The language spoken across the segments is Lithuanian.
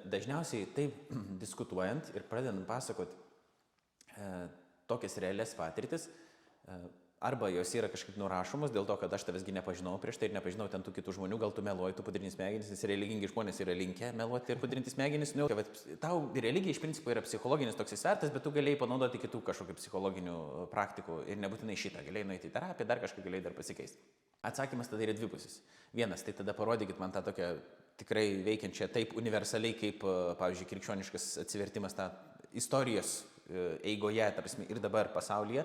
Dažniausiai taip diskutuojant ir pradedant pasakoti tokias realias patirtis, arba jos yra kažkaip nurašomos dėl to, kad aš tavęsgi nepažinau prieš tai ir nepažinau ten tų kitų žmonių, gal tu meluoji, tu pudrini smegenis, nes religingi žmonės yra linkę meluoti ir pudrinti smegenis. Nu, tau religija iš principo yra psichologinis toks svertas, bet tu galėjai panaudoti kitų kažkokių psichologinių praktikų ir nebūtinai šitą, galėjai nueiti į terapiją, dar kažką galėjai dar pasikeisti. Atsakymas tada yra dvipusis. Vienas, tai tada parodykit man tą tokią tikrai veikiančią taip universaliai, kaip, pavyzdžiui, krikščioniškas atsivertimas tą istorijos eigoje, tarsi ir dabar pasaulyje,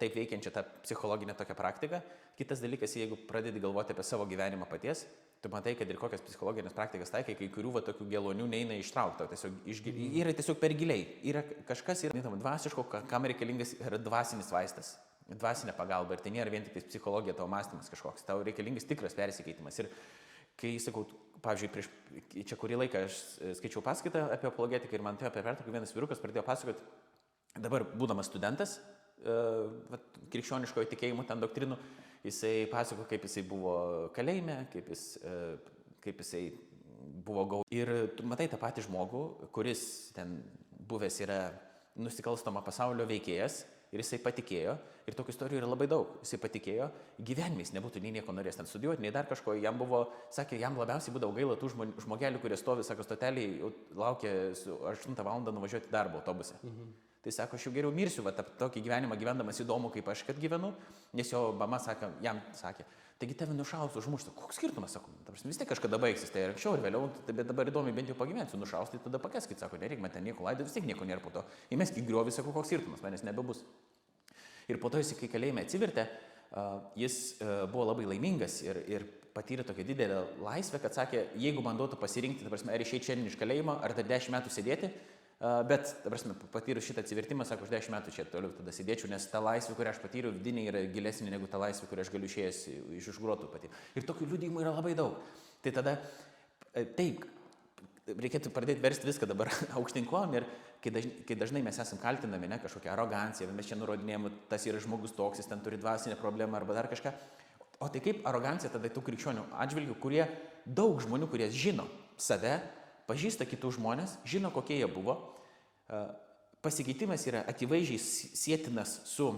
taip veikiančią tą psichologinę tokią praktiką. Kitas dalykas, jeigu pradedi galvoti apie savo gyvenimą paties, tu matai, kad ir kokias psichologinės praktikas taikai, kai kurių va tokių gelonių neina ištraukta, yra tiesiog per giliai. Yra kažkas yra dvasiško, kam reikalingas yra dvasinis vaistas, dvasinė pagalba ir tai nėra vien tik psichologija, tavo mąstymas kažkoks, tau reikalingas tikras persikeitimas. Ir kai sakau, pavyzdžiui, čia kurį laiką aš skaičiau paskaitą apie apologetiką ir man atėjo apie pertrauką vienas vyrukas pradėjo pasakoti, dabar būdamas studentas, krikščioniškojo tikėjimo ten doktrinų, jisai pasako, kaip jisai buvo kalėjime, kaip jisai buvo Ir tu matai tą patį žmogų, kuris ten buvęs yra nusikalstamo pasaulio veikėjas ir jisai patikėjo, ir tokių istorijų yra labai daug, jisai patikėjo, gyvenime jis nebūtų nei nieko norės ten studijuoti, nei dar kažko, jam buvo, sakė, jam labiausiai būdavo gaila tų žmogelių, kurie stovi, sako, stotelėje, jau laukia su 8 valandą nuvažiuoti darbo autobuse. Tai sako, aš jau geriau mirsiu, va, tokį gyvenimą gyvendamas įdomu, kaip aš kad gyvenu, nes jo mama jam sakė, taigi tave nušaus, užmuštų, koks skirtumas, sako, vis tiek kažkada baigsis, tai anksčiau ir vėliau, bet dabar įdomi, bent jau pagyvensiu, nušaus, tai tada pakeskit, sako, nereik man ten nieko laidoti, vis tiek nieko nėra po to, įmeskit griovį, sako, koks skirtumas, manęs nebebus. Ir po to jis, kai kalėjime atsivertė, jis buvo labai laimingas ir patyrė tokią didelę laisvę, kad sakė, jeigu man duotų pasirinkti, ar išeiti šiandien iš kalėjimo, ar dar 10 metų sėdėti, bet, patyrus šitą atsivertimą, sako, aš 10 metų čia toliau tada sėdėčiau, nes ta laisvė, kurią aš patyriau, vidinė yra gilesnė negu ta laisvė, kurią aš galiu išėjęs iš užgrotų patyrti. Ir tokių liudijimų yra labai daug. Tai tada, taip, reikėtų pradėti versti viską dabar aukštinkojom ir kai dažnai mes esam kaltinami, ne, kažkokią aroganciją, mes čia nurodinėjom, tas yra žmogus toks, jis ten turi dvasinę problemą arba dar kažką. O tai kaip arogancija tada tų krikščionių atžvilgių, kurie daug žmonių, kurie žino save, pažįsta kitų žmonės, žino, kokie jie buvo. Pasikeitimas yra akivaizdžiai sietinas su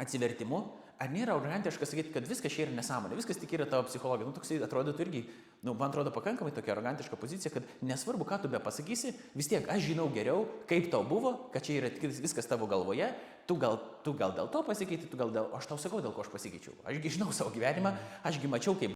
atsivertimu. Ar nėra arogantiška sakyti, kad viskas čia yra nesąmonė, viskas tik yra tavo psichologija. Toksai atrodo irgi, man atrodo pakankamai tokia arogantiška pozicija, kad nesvarbu, ką tu be pasakysi, vis tiek aš žinau geriau, kaip tau buvo, kad čia yra viskas tavo galvoje, tu gal dėl to pasikeiti, o aš tau sakau, dėl ko aš pasikeičiau. Ašgi žinau savo gyvenimą, ašgi mačiau, kaip